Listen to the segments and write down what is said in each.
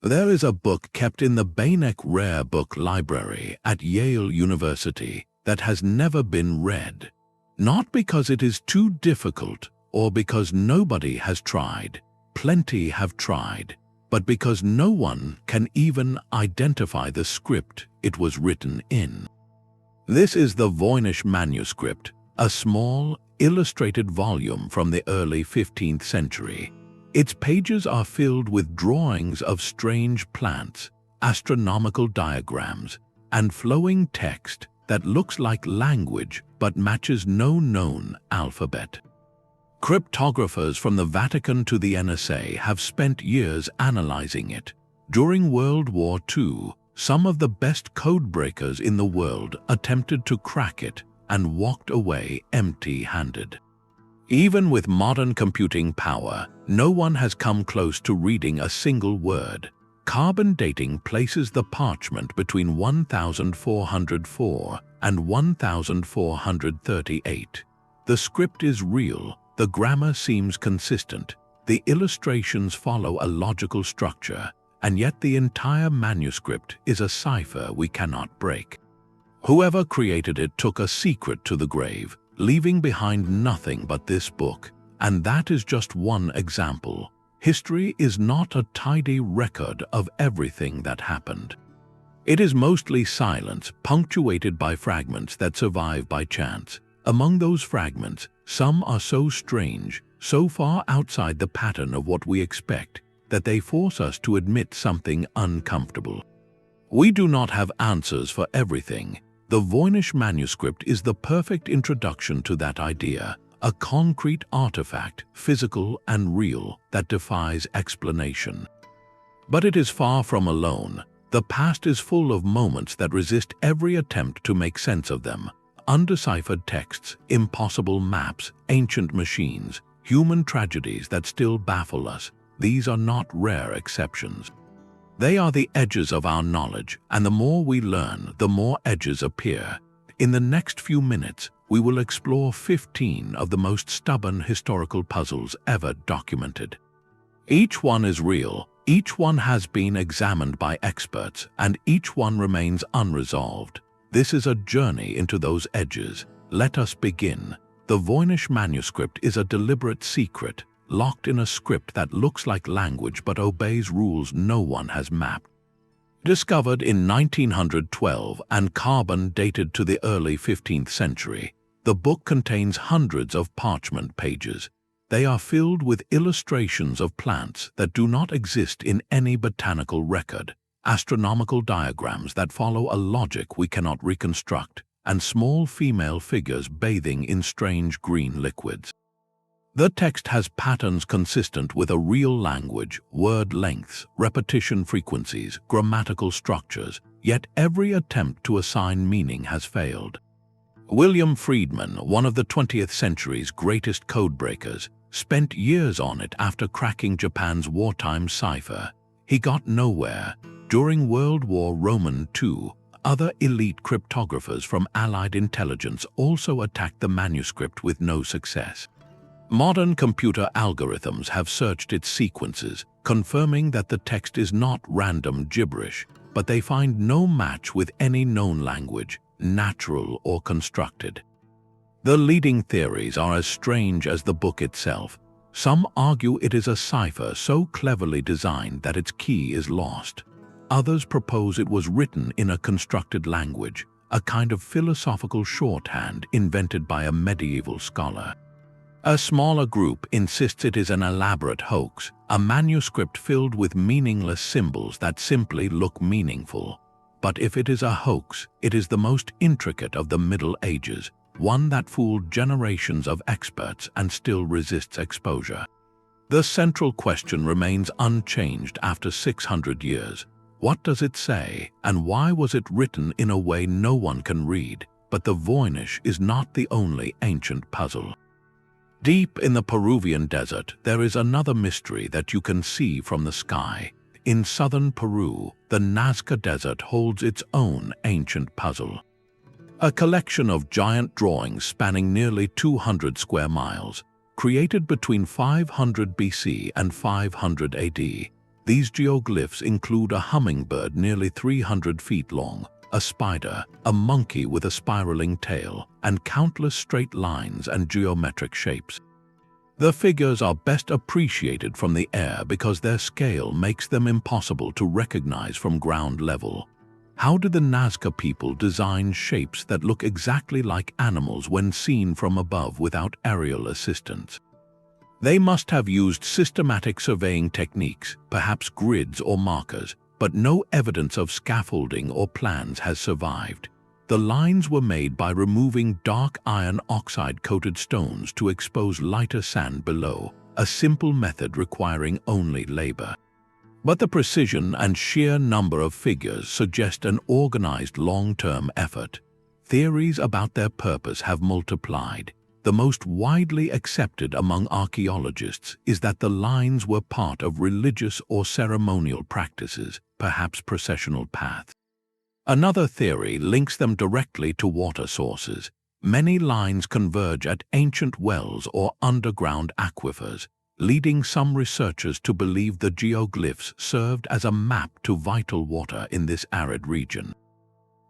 There is a book kept in the Voynich Rare Book Library at Yale University that has never been read, not because it is too difficult or because nobody has tried. Plenty have tried, but because no one can even identify the script it was written in. This is the Voynich Manuscript, a small, illustrated volume from the early 15th century. Its pages are filled with drawings of strange plants, astronomical diagrams, and flowing text that looks like language but matches no known alphabet. Cryptographers from the Vatican to the NSA have spent years analyzing it. During World War II, some of the best codebreakers in the world attempted to crack it and walked away empty-handed. Even with modern computing power, no one has come close to reading a single word. Carbon dating places the parchment between 1404 and 1438. The script is real, the grammar seems consistent, the illustrations follow a logical structure, and yet the entire manuscript is a cipher we cannot break. Whoever created it took a secret to the grave, leaving behind nothing but this book, and that is just one example. History is not a tidy record of everything that happened. It is mostly silence, punctuated by fragments that survive by chance. Among those fragments, some are so strange, so far outside the pattern of what we expect, that they force us to admit something uncomfortable. We do not have answers for everything. The Voynich Manuscript is the perfect introduction to that idea, a concrete artifact, physical and real, that defies explanation. But it is far from alone. The past is full of moments that resist every attempt to make sense of them. Undeciphered texts, impossible maps, ancient machines, human tragedies that still baffle us. These are not rare exceptions. They are the edges of our knowledge, and the more we learn, the more edges appear. In the next few minutes, we will explore 15 of the most stubborn historical puzzles ever documented. Each one is real, each one has been examined by experts, and each one remains unresolved. This is a journey into those edges. Let us begin. The Voynich Manuscript is a deliberate secret, locked in a script that looks like language but obeys rules no one has mapped. Discovered in 1912 and carbon dated to the early 15th century, the book contains hundreds of parchment pages. They are filled with illustrations of plants that do not exist in any botanical record, astronomical diagrams that follow a logic we cannot reconstruct, and small female figures bathing in strange green liquids. The text has patterns consistent with a real language, word lengths, repetition frequencies, grammatical structures, yet every attempt to assign meaning has failed. William Friedman, one of the 20th century's greatest codebreakers, spent years on it after cracking Japan's wartime cipher. He got nowhere. During World War II, other elite cryptographers from Allied intelligence also attacked the manuscript with no success. Modern computer algorithms have searched its sequences, confirming that the text is not random gibberish, but they find no match with any known language, natural or constructed. The leading theories are as strange as the book itself. Some argue it is a cipher so cleverly designed that its key is lost. Others propose it was written in a constructed language, a kind of philosophical shorthand invented by a medieval scholar. A smaller group insists it is an elaborate hoax, a manuscript filled with meaningless symbols that simply look meaningful. But if it is a hoax, it is the most intricate of the Middle Ages, one that fooled generations of experts and still resists exposure. The central question remains unchanged after 600 years. What does it say, and why was it written in a way no one can read? But the Voynich is not the only ancient puzzle. Deep in the Peruvian desert, there is another mystery that you can see from the sky. In southern Peru, the Nazca Desert holds its own ancient puzzle. A collection of giant drawings spanning nearly 200 square miles, created between 500 BC and 500 AD. These geoglyphs include a hummingbird nearly 300 feet long, a spider, a monkey with a spiraling tail, and countless straight lines and geometric shapes. The figures are best appreciated from the air because their scale makes them impossible to recognize from ground level. How did the Nazca people design shapes that look exactly like animals when seen from above without aerial assistance? They must have used systematic surveying techniques, perhaps grids or markers, but no evidence of scaffolding or plans has survived. The lines were made by removing dark iron oxide-coated stones to expose lighter sand below, a simple method requiring only labor. But the precision and sheer number of figures suggest an organized long-term effort. Theories about their purpose have multiplied. The most widely accepted among archaeologists is that the lines were part of religious or ceremonial practices, perhaps processional paths. Another theory links them directly to water sources. Many lines converge at ancient wells or underground aquifers, leading some researchers to believe the geoglyphs served as a map to vital water in this arid region.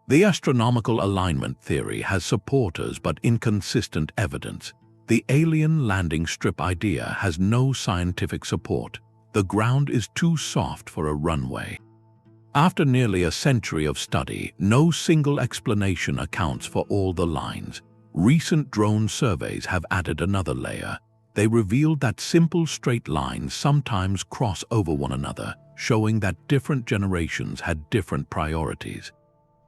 The astronomical alignment theory has supporters but inconsistent evidence. The alien landing strip idea has no scientific support. The ground is too soft for a runway. After nearly a century of study, no single explanation accounts for all the lines. Recent drone surveys have added another layer. They revealed that simple straight lines sometimes cross over one another, showing that different generations had different priorities.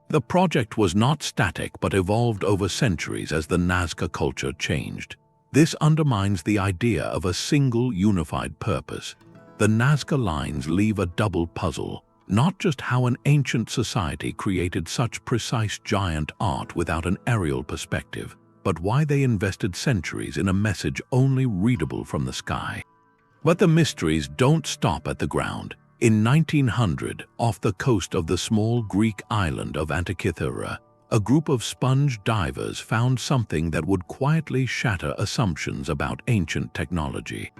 The project was not static but evolved over centuries as the Nazca culture changed. This undermines the idea of a single unified purpose. The Nazca Lines leave a double puzzle, not just how an ancient society created such precise giant art without an aerial perspective, but why they invested centuries in a message only readable from the sky. But the mysteries don't stop at the ground. In 1900, off the coast of the small Greek island of Antikythera, a group of sponge divers found something that would quietly shatter assumptions about ancient technology.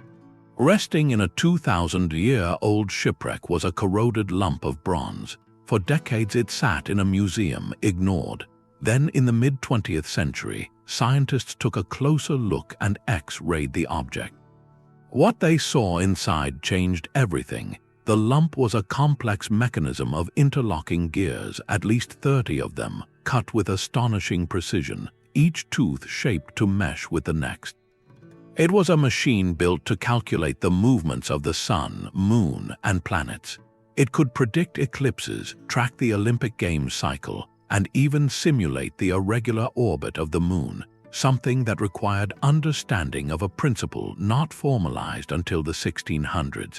Resting in a 2,000-year-old shipwreck was a corroded lump of bronze. For decades it sat in a museum, ignored. Then, in the mid-20th century, scientists took a closer look and X-rayed the object. What they saw inside changed everything. The lump was a complex mechanism of interlocking gears, at least 30 of them, cut with astonishing precision, each tooth shaped to mesh with the next. It was a machine built to calculate the movements of the sun, moon, and planets. It could predict eclipses, track the Olympic Games cycle, and even simulate the irregular orbit of the moon, something that required understanding of a principle not formalized until the 1600s.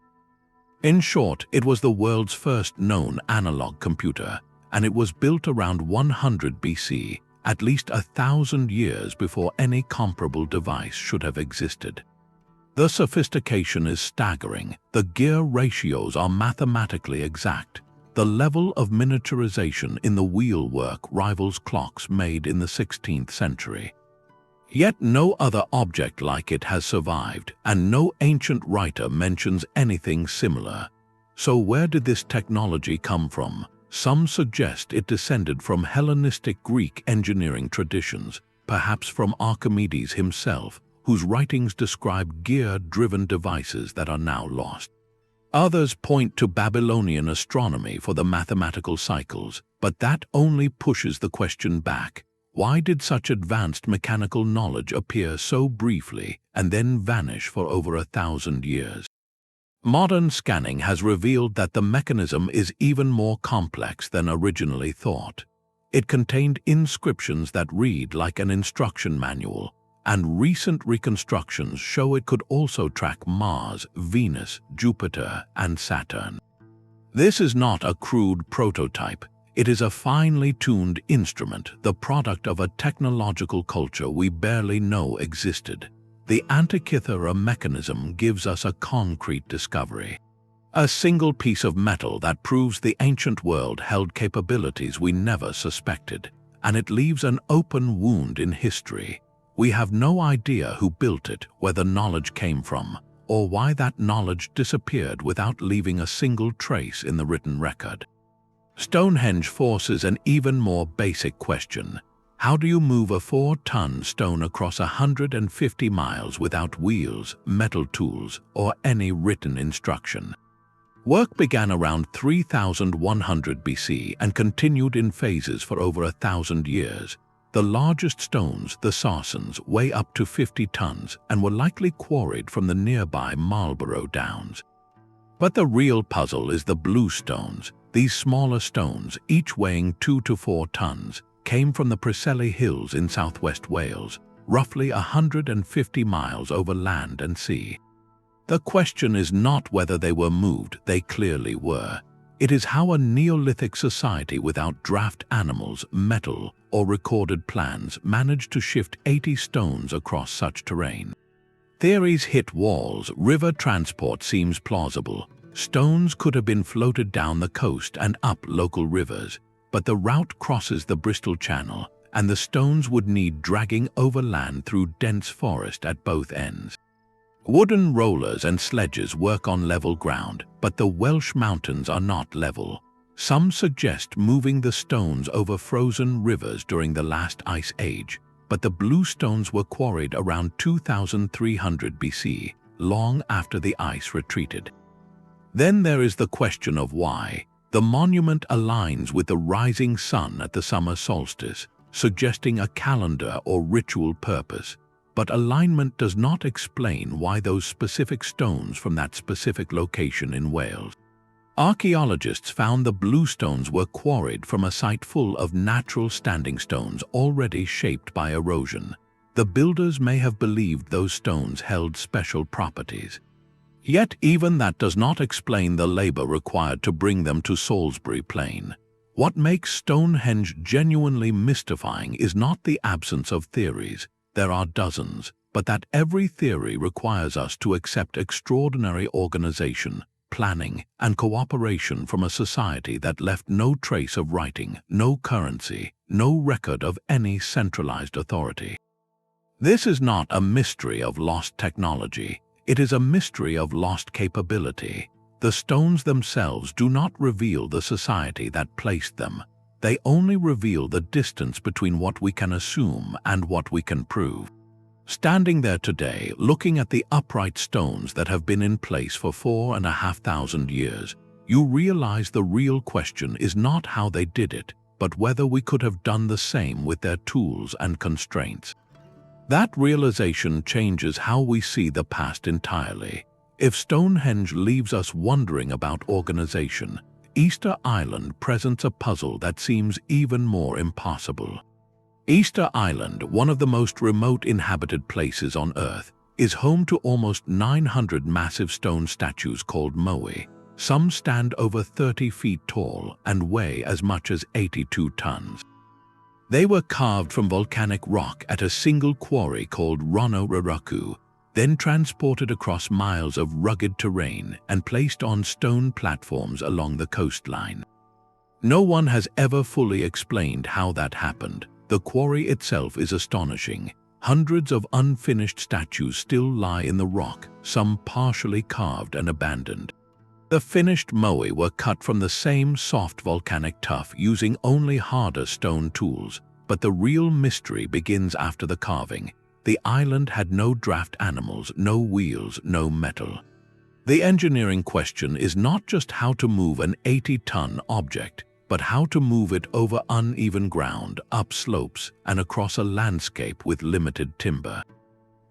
In short, it was the world's first known analog computer, and it was built around 100 BC, at least 1,000 years before any comparable device should have existed. The sophistication is staggering. The gear ratios are mathematically exact. The level of miniaturization in the wheelwork rivals clocks made in the 16th century. Yet no other object like it has survived, and no ancient writer mentions anything similar. So where did this technology come from? Some suggest it descended from Hellenistic Greek engineering traditions, perhaps from Archimedes himself, whose writings describe gear-driven devices that are now lost. Others point to Babylonian astronomy for the mathematical cycles, but that only pushes the question back. Why did such advanced mechanical knowledge appear so briefly and then vanish for over 1,000 years? Modern scanning has revealed that the mechanism is even more complex than originally thought. It contained inscriptions that read like an instruction manual, and recent reconstructions show it could also track Mars, Venus, Jupiter, and Saturn. This is not a crude prototype. It is a finely tuned instrument, the product of a technological culture we barely know existed. The Antikythera Mechanism gives us a concrete discovery. A single piece of metal that proves the ancient world held capabilities we never suspected, and it leaves an open wound in history. We have no idea who built it, where the knowledge came from, or why that knowledge disappeared without leaving a single trace in the written record. Stonehenge forces an even more basic question. How do you move a 4-ton stone across 150 miles without wheels, metal tools, or any written instruction? Work began around 3100 BC and continued in phases for over 1,000 years. The largest stones, the Sarsens, weigh up to 50 tons and were likely quarried from the nearby Marlborough Downs. But the real puzzle is the blue stones. These smaller stones, each weighing 2 to 4 tons, came from the Preseli Hills in southwest Wales, roughly 150 miles over land and sea. The question is not whether they were moved, they clearly were. It is how a Neolithic society without draft animals, metal, or recorded plans managed to shift 80 stones across such terrain. Theories hit walls. River transport seems plausible. Stones could have been floated down the coast and up local rivers, but the route crosses the Bristol Channel, and the stones would need dragging overland through dense forest at both ends. Wooden rollers and sledges work on level ground, but the Welsh mountains are not level. Some suggest moving the stones over frozen rivers during the last ice age, but the blue stones were quarried around 2300 BC, long after the ice retreated. Then there is the question of why. The monument aligns with the rising sun at the summer solstice, suggesting a calendar or ritual purpose, but alignment does not explain why those specific stones from that specific location in Wales. Archaeologists found the blue stones were quarried from a site full of natural standing stones already shaped by erosion. The builders may have believed those stones held special properties. Yet even that does not explain the labor required to bring them to Salisbury Plain. What makes Stonehenge genuinely mystifying is not the absence of theories, there are dozens, but that every theory requires us to accept extraordinary organization, planning, and cooperation from a society that left no trace of writing, no currency, no record of any centralized authority. This is not a mystery of lost technology. It is a mystery of lost capability. The stones themselves do not reveal the society that placed them. They only reveal the distance between what we can assume and what we can prove. Standing there today, looking at the upright stones that have been in place for 4,500 years, you realize the real question is not how they did it, but whether we could have done the same with their tools and constraints. That realization changes how we see the past entirely. If Stonehenge leaves us wondering about organization, Easter Island presents a puzzle that seems even more impossible. Easter Island, one of the most remote inhabited places on Earth, is home to almost 900 massive stone statues called Moai. Some stand over 30 feet tall and weigh as much as 82 tons. They were carved from volcanic rock at a single quarry called Roanoke, then transported across miles of rugged terrain and placed on stone platforms along the coastline. No one has ever fully explained how that happened. The quarry itself is astonishing. Hundreds of unfinished statues still lie in the rock, some partially carved and abandoned. The finished Moai were cut from the same soft volcanic tuff using only harder stone tools, but the real mystery begins after the carving. The island had no draft animals, no wheels, no metal. The engineering question is not just how to move an 80-ton object, but how to move it over uneven ground, up slopes, and across a landscape with limited timber.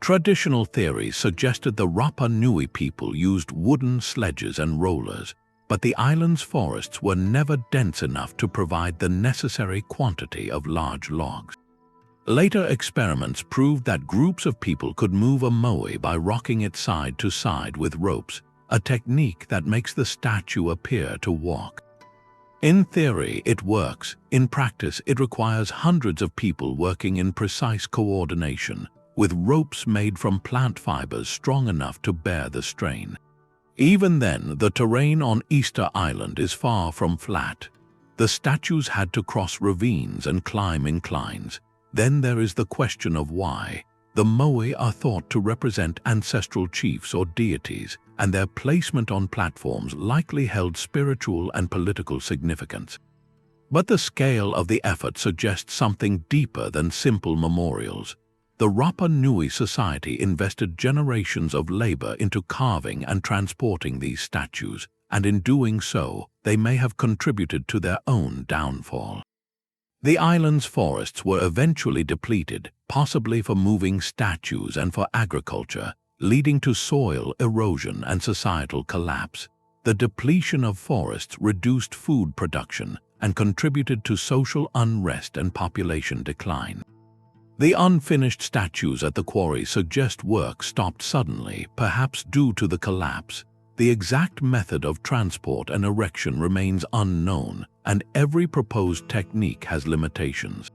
Traditional theories suggested the Rapa Nui people used wooden sledges and rollers, but the island's forests were never dense enough to provide the necessary quantity of large logs. Later experiments proved that groups of people could move a Moai by rocking it side to side with ropes, a technique that makes the statue appear to walk. In theory, it works. In practice, it requires hundreds of people working in precise coordination, with ropes made from plant fibers strong enough to bear the strain. Even then, the terrain on Easter Island is far from flat. The statues had to cross ravines and climb inclines. Then there is the question of why. The Moai are thought to represent ancestral chiefs or deities, and their placement on platforms likely held spiritual and political significance. But the scale of the effort suggests something deeper than simple memorials. The Rapa Nui society invested generations of labor into carving and transporting these statues, and in doing so, they may have contributed to their own downfall. The island's forests were eventually depleted, possibly for moving statues and for agriculture, leading to soil erosion and societal collapse. The depletion of forests reduced food production and contributed to social unrest and population decline. The unfinished statues at the quarry suggest work stopped suddenly, perhaps due to the collapse. The exact method of transport and erection remains unknown, and every proposed technique has limitations.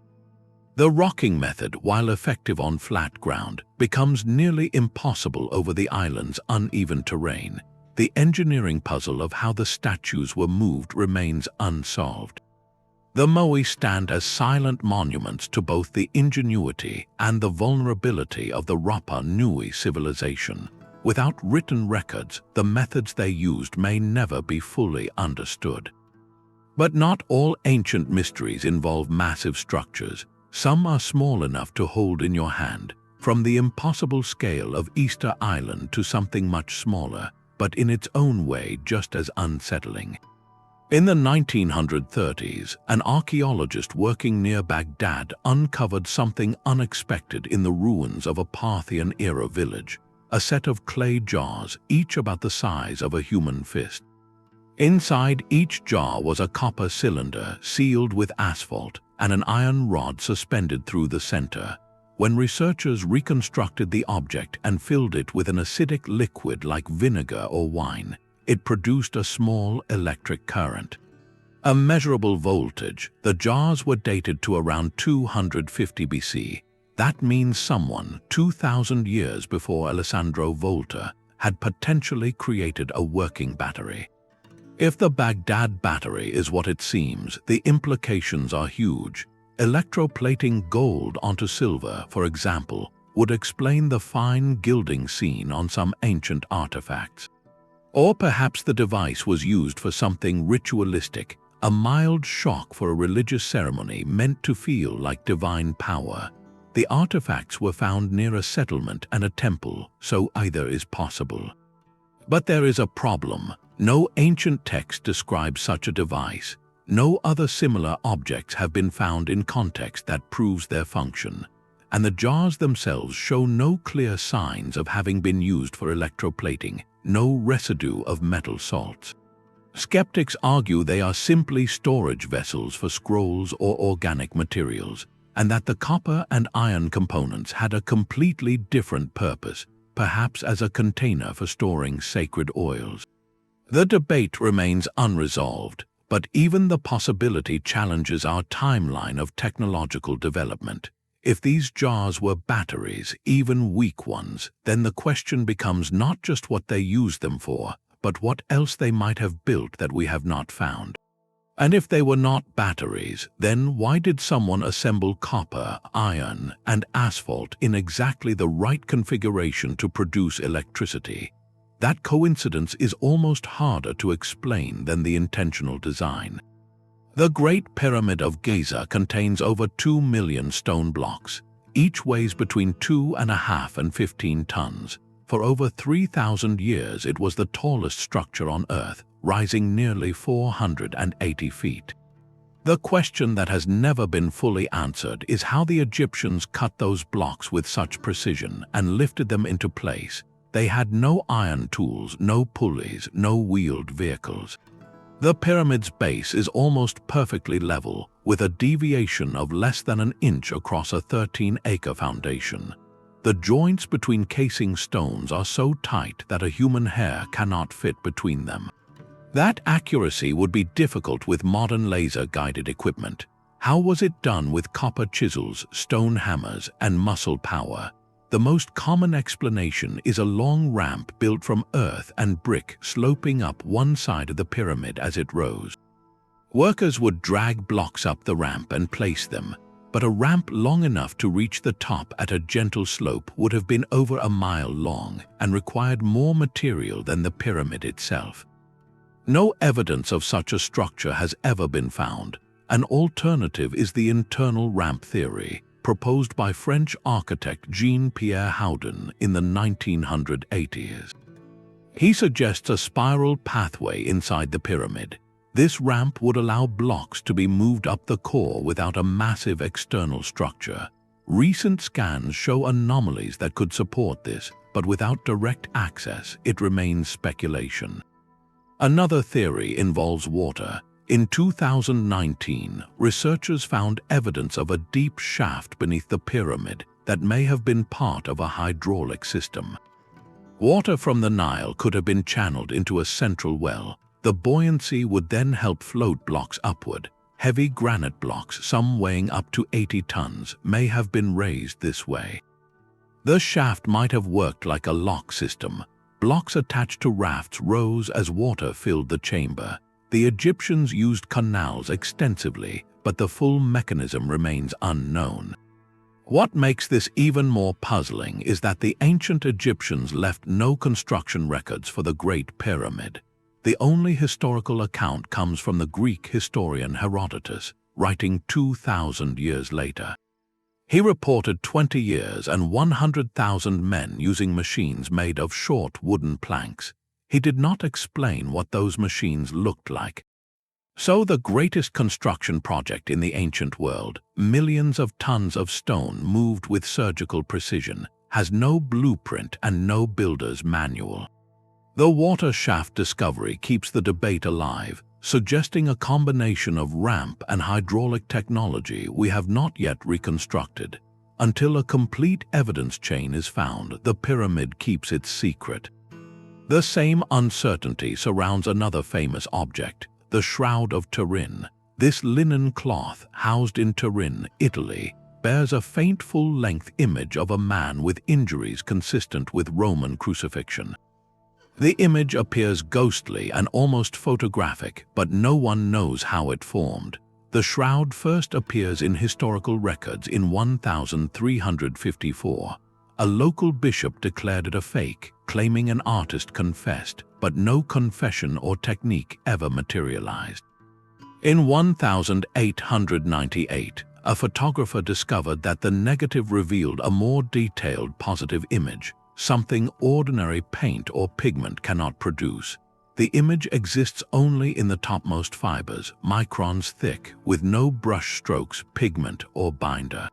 The rocking method, while effective on flat ground, becomes nearly impossible over the island's uneven terrain. The engineering puzzle of how the statues were moved remains unsolved. The Moai stand as silent monuments to both the ingenuity and the vulnerability of the Rapa Nui civilization. Without written records, the methods they used may never be fully understood. But not all ancient mysteries involve massive structures. Some are small enough to hold in your hand, from the impossible scale of Easter Island to something much smaller, but in its own way just as unsettling. In the 1930s, an archaeologist working near Baghdad uncovered something unexpected in the ruins of a Parthian-era village, a set of clay jars, each about the size of a human fist. Inside each jar was a copper cylinder sealed with asphalt and an iron rod suspended through the center. When researchers reconstructed the object and filled it with an acidic liquid like vinegar or wine, it produced a small electric current. A measurable voltage. The jars were dated to around 250 BC. That means someone 2,000 years before Alessandro Volta had potentially created a working battery. If the Baghdad Battery is what it seems, the implications are huge. Electroplating gold onto silver, for example, would explain the fine gilding seen on some ancient artifacts. Or perhaps the device was used for something ritualistic, a mild shock for a religious ceremony meant to feel like divine power. The artifacts were found near a settlement and a temple, so either is possible. But there is a problem. No ancient text describes such a device. No other similar objects have been found in context that proves their function, and the jars themselves show no clear signs of having been used for electroplating, no residue of metal salts. Skeptics argue they are simply storage vessels for scrolls or organic materials, and that the copper and iron components had a completely different purpose, perhaps as a container for storing sacred oils. The debate remains unresolved, but even the possibility challenges our timeline of technological development. If these jars were batteries, even weak ones, then the question becomes not just what they used them for, but what else they might have built that we have not found. And if they were not batteries, then why did someone assemble copper, iron, and asphalt in exactly the right configuration to produce electricity? That coincidence is almost harder to explain than the intentional design. The Great Pyramid of Giza contains over 2 million stone blocks. Each weighs between 2.5 and 15 tons. For over 3,000 years, it was the tallest structure on Earth, rising nearly 480 feet. The question that has never been fully answered is how the Egyptians cut those blocks with such precision and lifted them into place. They had no iron tools, no pulleys, no wheeled vehicles. The pyramid's base is almost perfectly level, with a deviation of less than an inch across a 13-acre foundation. The joints between casing stones are so tight that a human hair cannot fit between them. That accuracy would be difficult with modern laser-guided equipment. How was it done with copper chisels, stone hammers, and muscle power? The most common explanation is a long ramp built from earth and brick sloping up one side of the pyramid as it rose. Workers would drag blocks up the ramp and place them. but a ramp long enough to reach the top at a gentle slope would have been over a mile long and required more material than the pyramid itself. No evidence of such a structure has ever been found. An alternative is the internal ramp theory, proposed by French architect Jean-Pierre Houdin in the 1980s. He suggests a spiral pathway inside the pyramid. This ramp would allow blocks to be moved up the core without a massive external structure. Recent scans show anomalies that could support this, but without direct access, it remains speculation. Another theory involves water. In 2019, researchers found evidence of a deep shaft beneath the pyramid that may have been part of a hydraulic system. Water from the Nile could have been channeled into a central well. The buoyancy would then help float blocks upward. Heavy granite blocks, some weighing up to 80 tons, may have been raised this way. The shaft might have worked like a lock system. Blocks attached to rafts rose as water filled the chamber. The Egyptians used canals extensively, but the full mechanism remains unknown. What makes this even more puzzling is that the ancient Egyptians left no construction records for the Great Pyramid. The only historical account comes from the Greek historian Herodotus, writing 2,000 years later. He reported 20 years and 100,000 men using machines made of short wooden planks. He did not explain what those machines looked like. So the greatest construction project in the ancient world, millions of tons of stone moved with surgical precision, has no blueprint and no builder's manual. The water shaft discovery keeps the debate alive, suggesting a combination of ramp and hydraulic technology we have not yet reconstructed. Until a complete evidence chain is found, the pyramid keeps its secret. The same uncertainty surrounds another famous object, the Shroud of Turin. This linen cloth, housed in Turin, Italy, bears a faint full-length image of a man with injuries consistent with Roman crucifixion. The image appears ghostly and almost photographic, but no one knows how it formed. The shroud first appears in historical records in 1354. A local bishop declared it a fake, claiming an artist confessed, but no confession or technique ever materialized. In 1898, a photographer discovered that the negative revealed a more detailed positive image, something ordinary paint or pigment cannot produce. The image exists only in the topmost fibers, microns thick, with no brush strokes, pigment, or binder.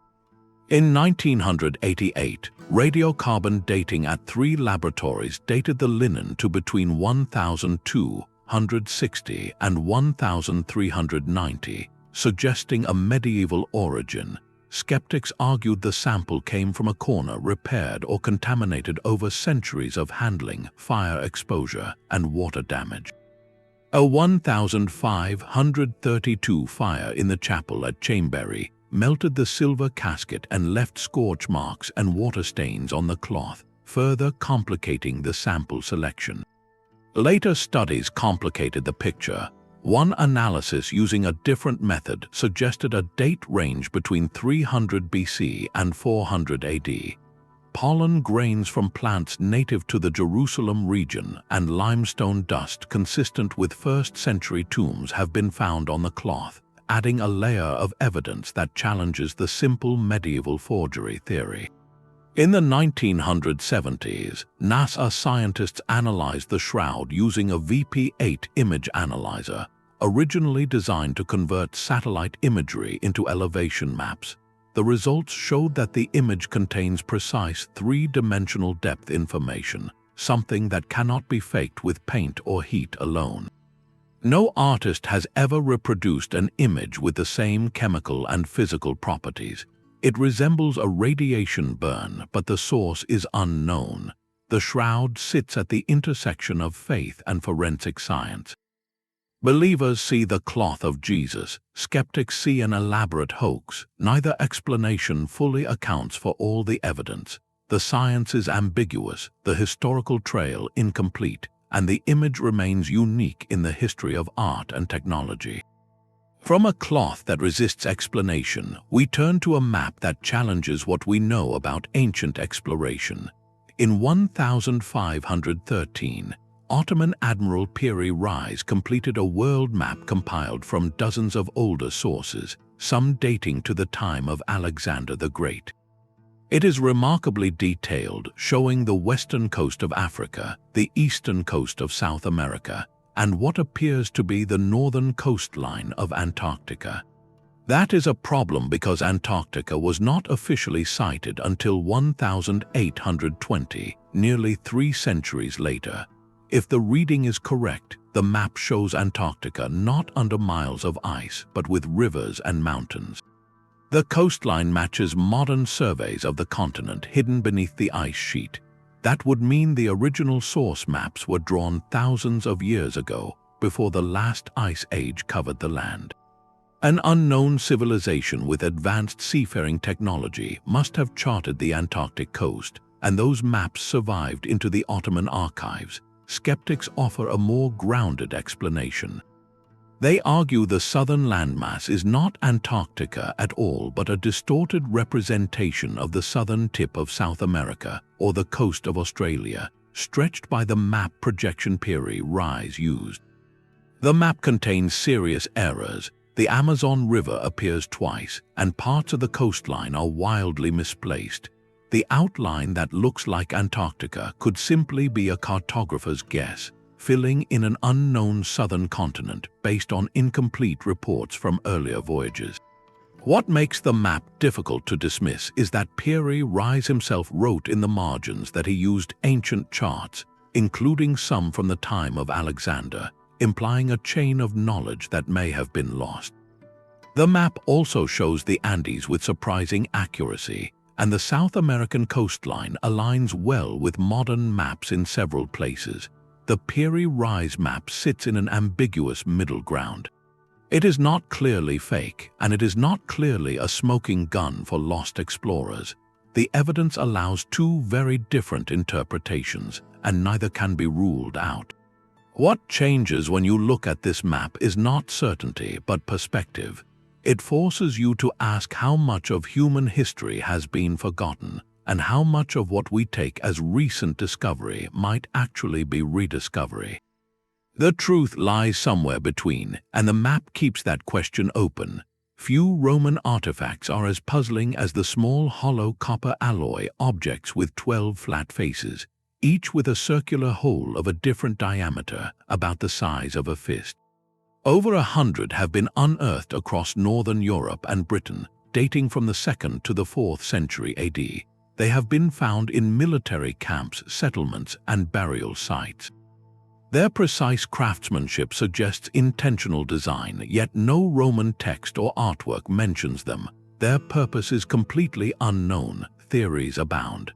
In 1988, radiocarbon dating at 3 laboratories dated the linen to between 1260 and 1390, suggesting a medieval origin. Skeptics argued the sample came from a corner repaired or contaminated over centuries of handling, fire exposure, and water damage. A 1532 fire in the chapel at Chambéry melted the silver casket and left scorch marks and water stains on the cloth, further complicating the sample selection. Later studies complicated the picture. One analysis using a different method suggested a date range between 300 BC and 400 AD. Pollen grains from plants native to the Jerusalem region and limestone dust consistent with first-century tombs have been found on the cloth, adding a layer of evidence that challenges the simple medieval forgery theory. In the 1970s, NASA scientists analyzed the shroud using a VP8 image analyzer, originally designed to convert satellite imagery into elevation maps. The results showed that the image contains precise 3-dimensional depth information, something that cannot be faked with paint or heat alone. No artist has ever reproduced an image with the same chemical and physical properties. It resembles a radiation burn, but the source is unknown. The shroud sits at the intersection of faith and forensic science. Believers see the cloth of Jesus. Skeptics see an elaborate hoax. Neither explanation fully accounts for all the evidence. The science is ambiguous, the historical trail incomplete, and the image remains unique in the history of art and technology. From a cloth that resists explanation, we turn to a map that challenges what we know about ancient exploration. In 1513, Ottoman Admiral Piri Reis completed a world map compiled from dozens of older sources, some dating to the time of Alexander the Great. It is remarkably detailed, showing the western coast of Africa, the eastern coast of South America, and what appears to be the northern coastline of Antarctica. That is a problem because Antarctica was not officially sighted until 1820, nearly 3 centuries later. If the reading is correct, the map shows Antarctica not under miles of ice, but with rivers and mountains. The coastline matches modern surveys of the continent hidden beneath the ice sheet. That would mean the original source maps were drawn thousands of years ago, before the last ice age covered the land. An unknown civilization with advanced seafaring technology must have charted the Antarctic coast, and those maps survived into the Ottoman archives. Skeptics offer a more grounded explanation. They argue the southern landmass is not Antarctica at all, but a distorted representation of the southern tip of South America or the coast of Australia, stretched by the map projection Piri Reis used. The map contains serious errors. The Amazon River appears twice, and parts of the coastline are wildly misplaced. The outline that looks like Antarctica could simply be a cartographer's guess, filling in an unknown southern continent based on incomplete reports from earlier voyages. What makes the map difficult to dismiss is that Piri Reis himself wrote in the margins that he used ancient charts, including some from the time of Alexander, implying a chain of knowledge that may have been lost. The map also shows the Andes with surprising accuracy, and the South American coastline aligns well with modern maps in several places. The Piri Reis map sits in an ambiguous middle ground. It is not clearly fake, and it is not clearly a smoking gun for lost explorers. The evidence allows 2 very different interpretations, and neither can be ruled out. What changes when you look at this map is not certainty, but perspective. It forces you to ask how much of human history has been forgotten, and how much of what we take as recent discovery might actually be rediscovery. The truth lies somewhere between, and the map keeps that question open. Few Roman artifacts are as puzzling as the small hollow copper alloy objects with 12 flat faces, each with a circular hole of a different diameter, about the size of a fist. Over 100 have been unearthed across northern Europe and Britain, dating from the 2nd to the 4th century AD. They have been found in military camps, settlements, and burial sites. Their precise craftsmanship suggests intentional design, yet no Roman text or artwork mentions them. Their purpose is completely unknown. Theories abound.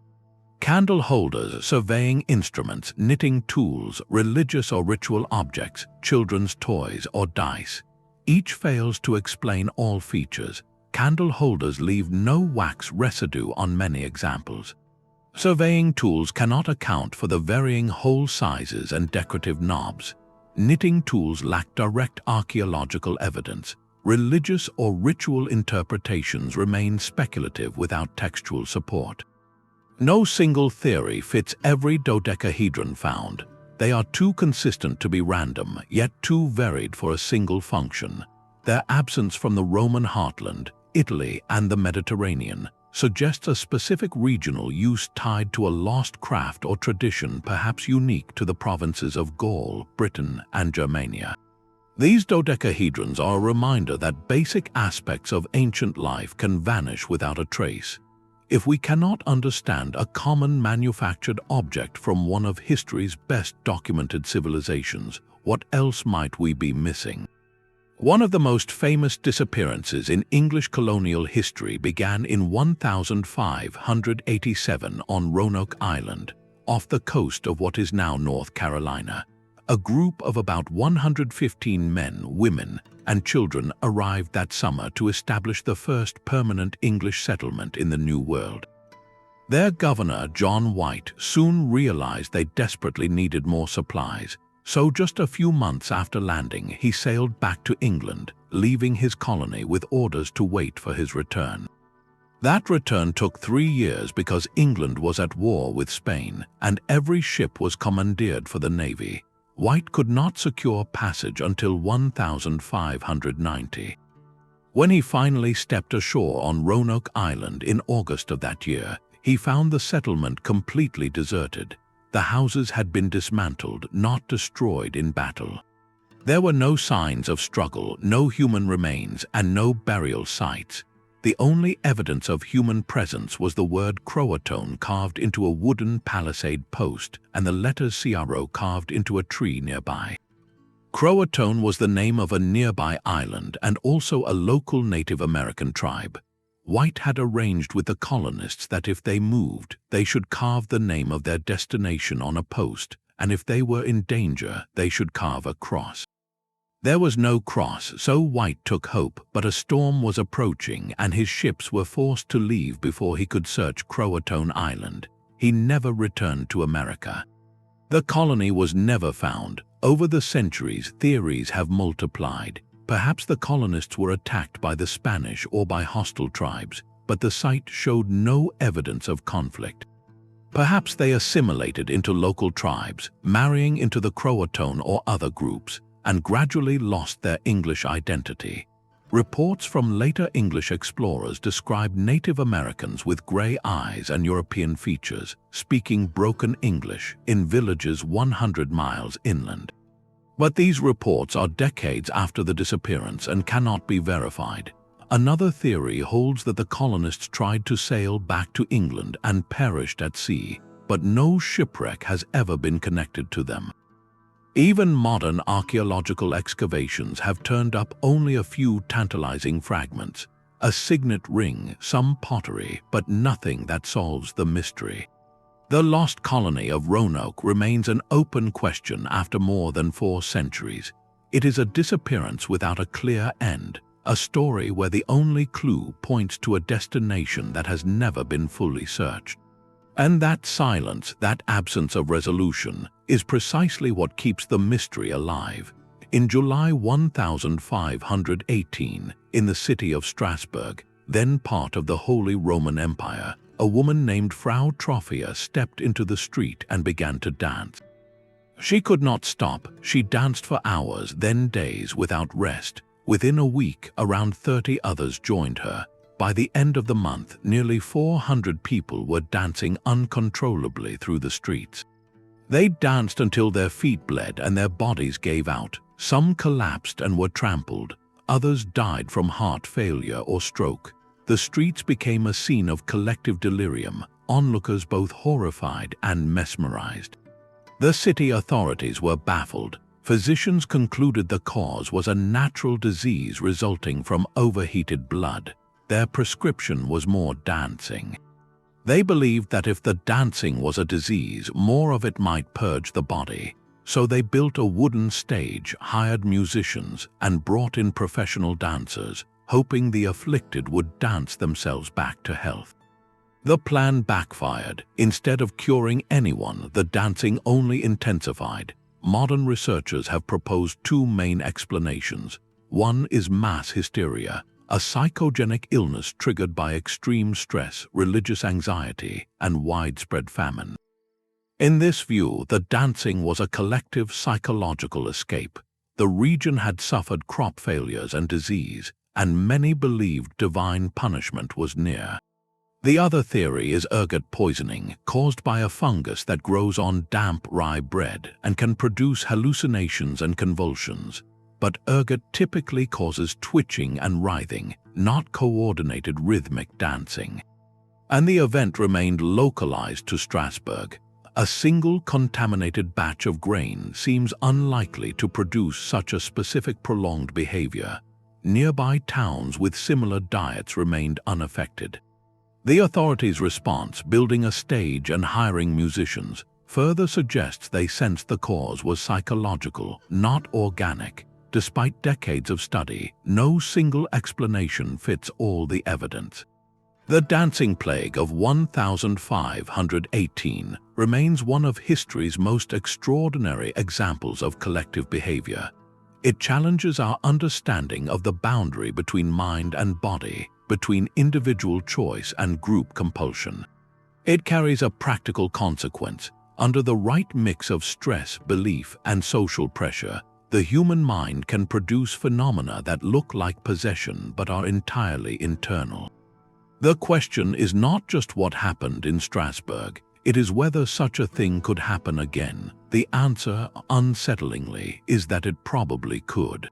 Candle holders, surveying instruments, knitting tools, religious or ritual objects, children's toys, or dice. Each fails to explain all features. Candle holders leave no wax residue on many examples. Surveying tools cannot account for the varying hole sizes and decorative knobs. Knitting tools lack direct archaeological evidence. Religious or ritual interpretations remain speculative without textual support. No single theory fits every dodecahedron found. They are too consistent to be random, yet too varied for a single function. Their absence from the Roman heartland, Italy, and the Mediterranean suggests a specific regional use tied to a lost craft or tradition perhaps unique to the provinces of Gaul, Britain, and Germania. These dodecahedrons are a reminder that basic aspects of ancient life can vanish without a trace. If we cannot understand a common manufactured object from one of history's best documented civilizations, what else might we be missing? One of the most famous disappearances in English colonial history began in 1587 on Roanoke Island, off the coast of what is now North Carolina. A group of about 115 men, women, and children arrived that summer to establish the first permanent English settlement in the New World. Their governor, John White, soon realized they desperately needed more supplies. So just a few months after landing, he sailed back to England, leaving his colony with orders to wait for his return. That return took 3 years because England was at war with Spain, and every ship was commandeered for the navy. White could not secure passage until 1590. When he finally stepped ashore on Roanoke Island in August of that year, he found the settlement completely deserted. The houses had been dismantled, not destroyed in battle. There were no signs of struggle, no human remains, and no burial sites. The only evidence of human presence was the word Croatoan carved into a wooden palisade post and the letters CRO carved into a tree nearby. Croatoan was the name of a nearby island and also a local Native American tribe. White had arranged with the colonists that if they moved, they should carve the name of their destination on a post, and if they were in danger, they should carve a cross. There was no cross, so White took hope, but a storm was approaching and his ships were forced to leave before he could search Croatoan Island. He never returned to America. The colony was never found. Over the centuries, theories have multiplied. Perhaps the colonists were attacked by the Spanish or by hostile tribes, but the site showed no evidence of conflict. Perhaps they assimilated into local tribes, marrying into the Croatoan or other groups, and gradually lost their English identity. Reports from later English explorers describe Native Americans with gray eyes and European features, speaking broken English in villages 100 miles inland. But these reports are decades after the disappearance and cannot be verified. Another theory holds that the colonists tried to sail back to England and perished at sea, but no shipwreck has ever been connected to them. Even modern archaeological excavations have turned up only a few tantalizing fragments, a signet ring, some pottery, but nothing that solves the mystery. The lost colony of Roanoke remains an open question after more than 4 centuries. It is a disappearance without a clear end, a story where the only clue points to a destination that has never been fully searched. And that silence, that absence of resolution, is precisely what keeps the mystery alive. In July 1518, in the city of Strasbourg, then part of the Holy Roman Empire, a woman named Frau Trophia stepped into the street and began to dance. She could not stop. She danced for hours, then days, without rest. Within a week, around 30 others joined her. By the end of the month, nearly 400 people were dancing uncontrollably through the streets. They danced until their feet bled and their bodies gave out. Some collapsed and were trampled. Others died from heart failure or stroke. The streets became a scene of collective delirium, onlookers both horrified and mesmerized. The city authorities were baffled. Physicians concluded the cause was a natural disease resulting from overheated blood. Their prescription was more dancing. They believed that if the dancing was a disease, more of it might purge the body. So they built a wooden stage, hired musicians, and brought in professional dancers, hoping the afflicted would dance themselves back to health. The plan backfired. Instead of curing anyone, the dancing only intensified. Modern researchers have proposed 2 main explanations. One is mass hysteria, a psychogenic illness triggered by extreme stress, religious anxiety, and widespread famine. In this view, the dancing was a collective psychological escape. The region had suffered crop failures and disease, and many believed divine punishment was near. The other theory is ergot poisoning, caused by a fungus that grows on damp rye bread and can produce hallucinations and convulsions. But ergot typically causes twitching and writhing, not coordinated rhythmic dancing. And the event remained localized to Strasbourg. A single contaminated batch of grain seems unlikely to produce such a specific prolonged behavior. Nearby towns with similar diets remained unaffected. The authorities' response, building a stage and hiring musicians, further suggests they sensed the cause was psychological, not organic. Despite decades of study, no single explanation fits all the evidence. The dancing plague of 1518 remains one of history's most extraordinary examples of collective behavior. It challenges our understanding of the boundary between mind and body, between individual choice and group compulsion. It carries a practical consequence. Under the right mix of stress, belief, and social pressure, the human mind can produce phenomena that look like possession but are entirely internal. The question is not just what happened in Strasbourg, it is whether such a thing could happen again. The answer, unsettlingly, is that it probably could.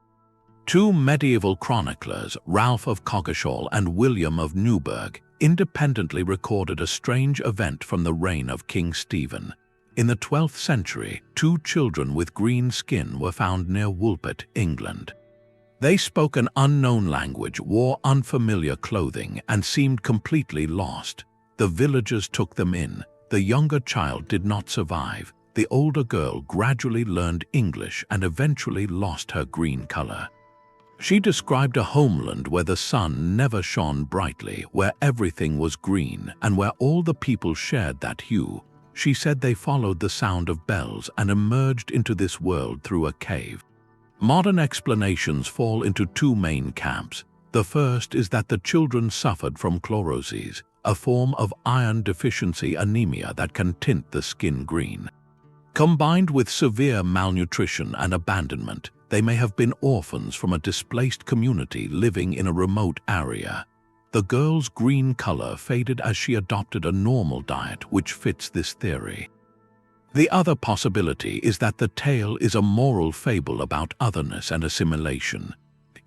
Two medieval chroniclers, Ralph of Coggeshall and William of Newburgh, independently recorded a strange event from the reign of King Stephen. In the 12th century, two children with green skin were found near Woolpit, England. They spoke an unknown language, wore unfamiliar clothing, and seemed completely lost. The villagers took them in. The younger child did not survive. The older girl gradually learned English and eventually lost her green color. She described a homeland where the sun never shone brightly, where everything was green, and where all the people shared that hue. She said they followed the sound of bells and emerged into this world through a cave. Modern explanations fall into two main camps. The first is that the children suffered from chloroses, a form of iron deficiency anemia that can tint the skin green. Combined with severe malnutrition and abandonment, they may have been orphans from a displaced community living in a remote area. The girl's green color faded as she adopted a normal diet, which fits this theory. The other possibility is that the tale is a moral fable about otherness and assimilation.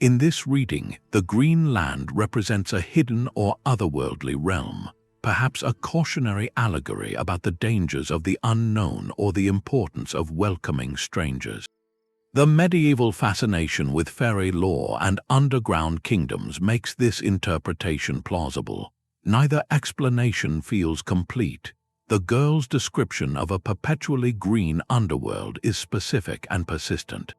In this reading, the green land represents a hidden or otherworldly realm, perhaps a cautionary allegory about the dangers of the unknown or the importance of welcoming strangers. The medieval fascination with fairy lore and underground kingdoms makes this interpretation plausible. Neither explanation feels complete. The girl's description of a perpetually green underworld is specific and persistent.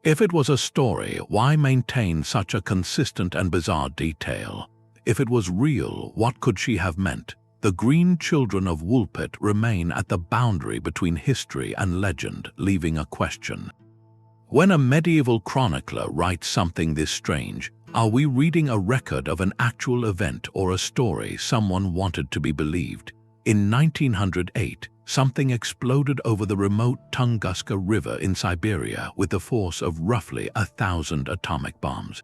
If it was a story, why maintain such a consistent and bizarre detail? If it was real, what could she have meant? The Green Children of Woolpit remain at the boundary between history and legend, leaving a question. When a medieval chronicler writes something this strange, are we reading a record of an actual event or a story someone wanted to be believed? In 1908, something exploded over the remote Tunguska River in Siberia with the force of roughly 1,000 atomic bombs.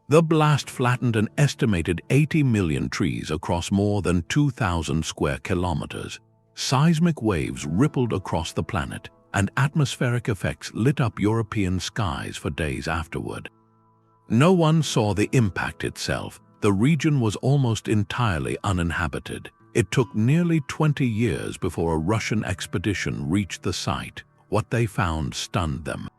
The blast flattened an estimated 80 million trees across more than 2,000 square kilometers. Seismic waves rippled across the planet, and atmospheric effects lit up European skies for days afterward. No one saw the impact itself. The region was almost entirely uninhabited. It took nearly 20 years before a Russian expedition reached the site. What they found stunned them.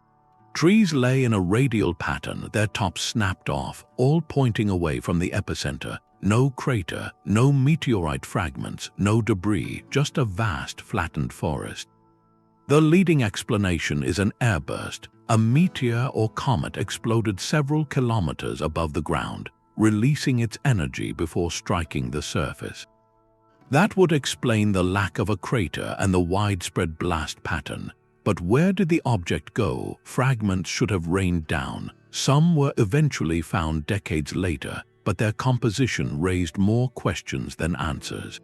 Trees lay in a radial pattern, their tops snapped off, all pointing away from the epicenter. No crater, no meteorite fragments, no debris, just a vast flattened forest. The leading explanation is an airburst. A meteor or comet exploded several kilometers above the ground, releasing its energy before striking the surface. That would explain the lack of a crater and the widespread blast pattern. But where did the object go? Fragments should have rained down. Some were eventually found decades later, but their composition raised more questions than answers.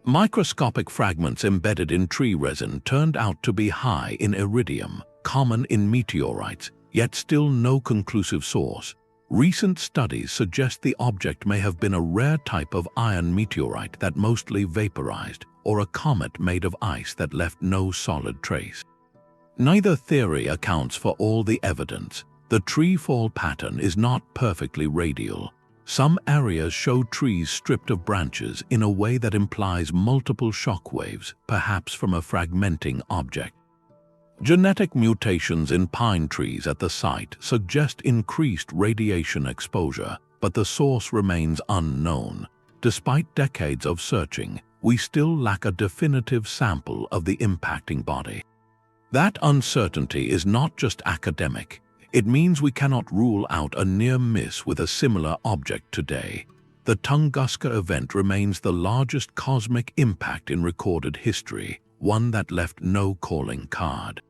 Microscopic fragments embedded in tree resin turned out to be high in iridium, common in meteorites, yet still no conclusive source. Recent studies suggest the object may have been a rare type of iron meteorite that mostly vaporized, or a comet made of ice that left no solid trace. Neither theory accounts for all the evidence. The tree fall pattern is not perfectly radial. Some areas show trees stripped of branches in a way that implies multiple shock waves, perhaps from a fragmenting object. Genetic mutations in pine trees at the site suggest increased radiation exposure, but the source remains unknown. Despite decades of searching, we still lack a definitive sample of the impacting body. That uncertainty is not just academic. It means we cannot rule out a near miss with a similar object today. The Tunguska Event remains the largest cosmic impact in recorded history, one that left no calling card.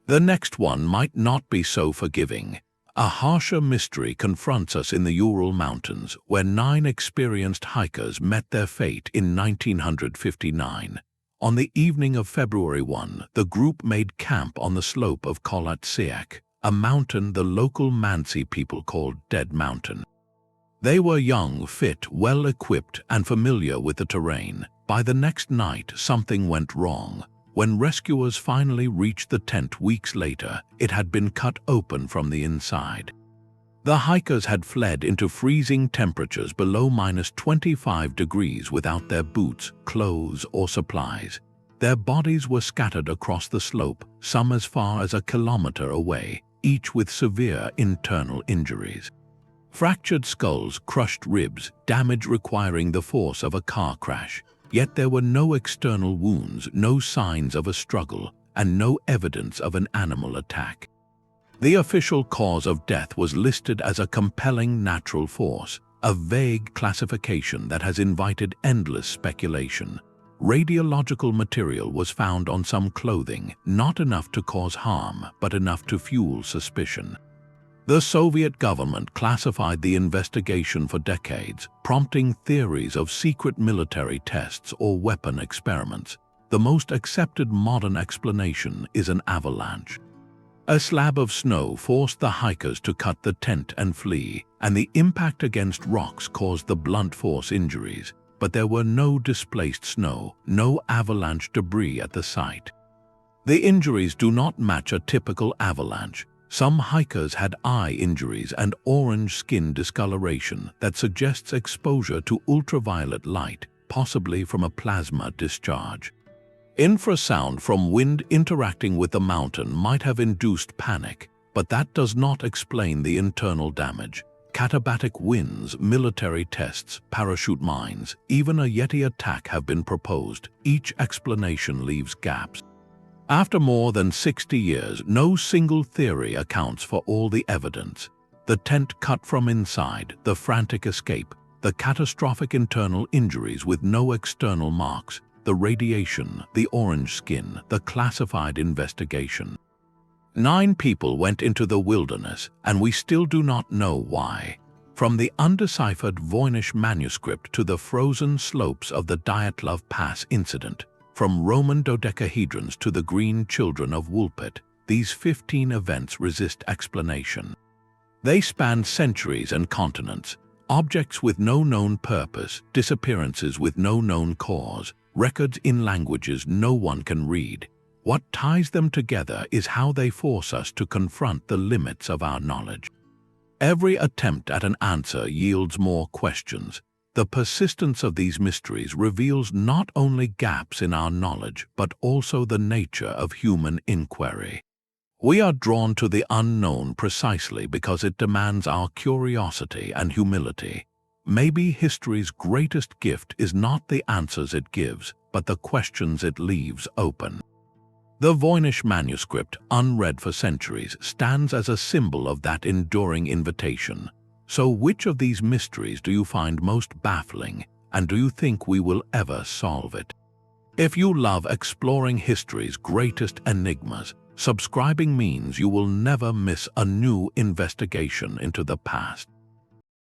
The next one might not be so forgiving. A harsher mystery confronts us in the Ural Mountains, where 9 experienced hikers met their fate in 1959. On the evening of February 1, the group made camp on the slope of Kholat-Syakh, a mountain the local Mansi people called Dead Mountain. They were young, fit, well-equipped, and familiar with the terrain. By the next night, something went wrong. When rescuers finally reached the tent weeks later, it had been cut open from the inside. The hikers had fled into freezing temperatures below -25 degrees without their boots, clothes, or supplies. Their bodies were scattered across the slope, some as far as a kilometer away, each with severe internal injuries. Fractured skulls, crushed ribs, damage requiring the force of a car crash. Yet there were no external wounds, no signs of a struggle, and no evidence of an animal attack. The official cause of death was listed as a compelling natural force, a vague classification that has invited endless speculation. Radiological material was found on some clothing, not enough to cause harm, but enough to fuel suspicion. The Soviet government classified the investigation for decades, prompting theories of secret military tests or weapon experiments. The most accepted modern explanation is an avalanche. A slab of snow forced the hikers to cut the tent and flee, and the impact against rocks caused the blunt force injuries. But there were no displaced snow, no avalanche debris at the site. The injuries do not match a typical avalanche. Some hikers had eye injuries and orange skin discoloration that suggests exposure to ultraviolet light, possibly from a plasma discharge. Infrasound from wind interacting with the mountain might have induced panic, but that does not explain the internal damage. Katabatic winds, military tests, parachute mines, even a Yeti attack have been proposed. Each explanation leaves gaps. After more than 60 years, no single theory accounts for all the evidence. The tent cut from inside, the frantic escape, the catastrophic internal injuries with no external marks, the radiation, the orange skin, the classified investigation. 9 people went into the wilderness, and we still do not know why. From the undeciphered Voynich Manuscript to the frozen slopes of the Dyatlov Pass incident, from Roman dodecahedrons to the Green Children of Woolpit, these 15 events resist explanation. They span centuries and continents, objects with no known purpose, disappearances with no known cause, records in languages no one can read. What ties them together is how they force us to confront the limits of our knowledge. Every attempt at an answer yields more questions. The persistence of these mysteries reveals not only gaps in our knowledge, but also the nature of human inquiry. We are drawn to the unknown precisely because it demands our curiosity and humility. Maybe history's greatest gift is not the answers it gives, but the questions it leaves open. The Voynich Manuscript, unread for centuries, stands as a symbol of that enduring invitation. So which of these mysteries do you find most baffling, and do you think we will ever solve it? If you love exploring history's greatest enigmas, subscribing means you will never miss a new investigation into the past.